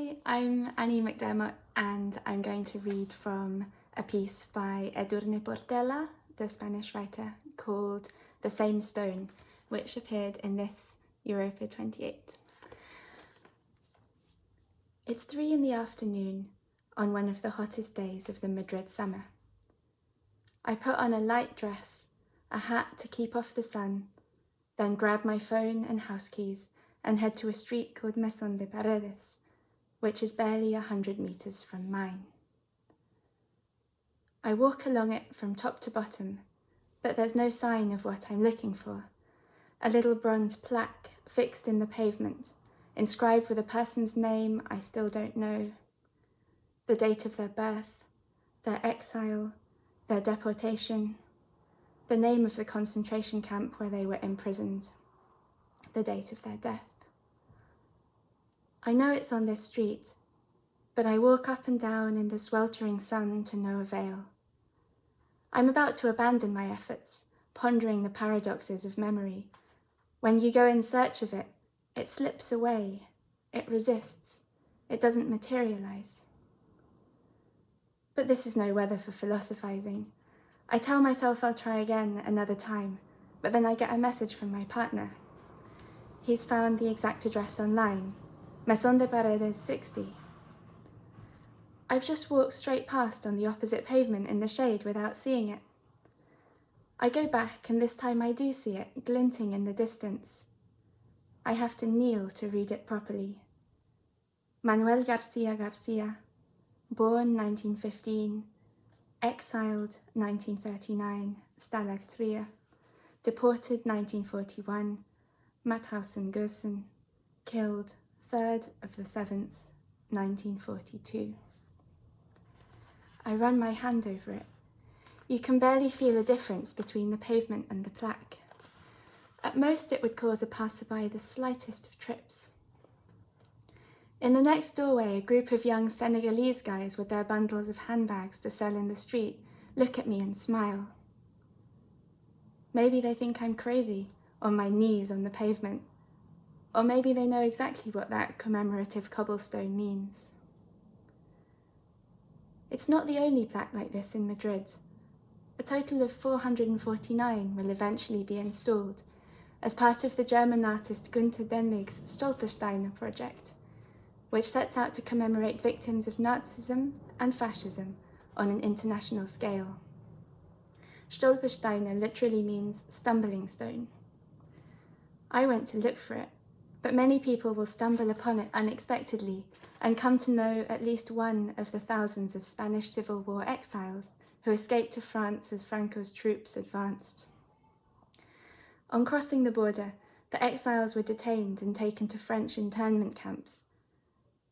Hi, I'm Annie McDermott and I'm going to read from a piece by Edurne Portela, the Spanish writer, called The Same Stone, which appeared in this Europa 28. It's 3 in the afternoon on one of the hottest days of the Madrid summer. I put on a light dress, a hat to keep off the sun, then grab my phone and house keys and head to a street called Maison de Paredes, which is barely 100 meters from mine. I walk along it from top to bottom, but there's no sign of what I'm looking for. A little bronze plaque fixed in the pavement, inscribed with a person's name I still don't know, the date of their birth, their exile, their deportation, the name of the concentration camp where they were imprisoned, the date of their death. I know it's on this street, but I walk up and down in the sweltering sun to no avail. I'm about to abandon my efforts, pondering the paradoxes of memory. When you go in search of it, it slips away, it resists, it doesn't materialize. But this is no weather for philosophizing. I tell myself I'll try again another time, but then I get a message from my partner. He's found the exact address online, Maison de Paredes 60. I've just walked straight past on the opposite pavement in the shade without seeing it. I go back and this time I do see it, glinting in the distance. I have to kneel to read it properly. Manuel Garcia, born 1915, exiled 1939, Stalag 3, deported 1941, Mauthausen-Gusen, killed 3rd of the 7th, 1942. I run my hand over it. You can barely feel a difference between the pavement and the plaque. At most, it would cause a passerby the slightest of trips. In the next doorway, a group of young Senegalese guys with their bundles of handbags to sell in the street look at me and smile. Maybe they think I'm crazy, on my knees on the pavement. Or maybe they know exactly what that commemorative cobblestone means. It's not the only plaque like this in Madrid. A total of 449 will eventually be installed as part of the German artist Günter Denlig's Stolpersteine project, which sets out to commemorate victims of Nazism and fascism on an international scale. Stolpersteine literally means stumbling stone. I went to look for it, but many people will stumble upon it unexpectedly and come to know at least one of the thousands of Spanish Civil War exiles who escaped to France as Franco's troops advanced. On crossing the border, the exiles were detained and taken to French internment camps.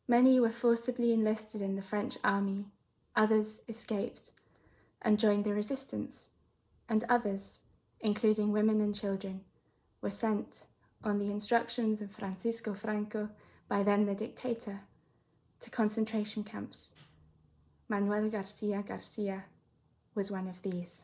Many were forcibly enlisted in the French army, others escaped and joined the resistance, and others, including women and children, were sent, on the instructions of Francisco Franco, by then the dictator, to concentration camps. Manuel Garcia was one of these.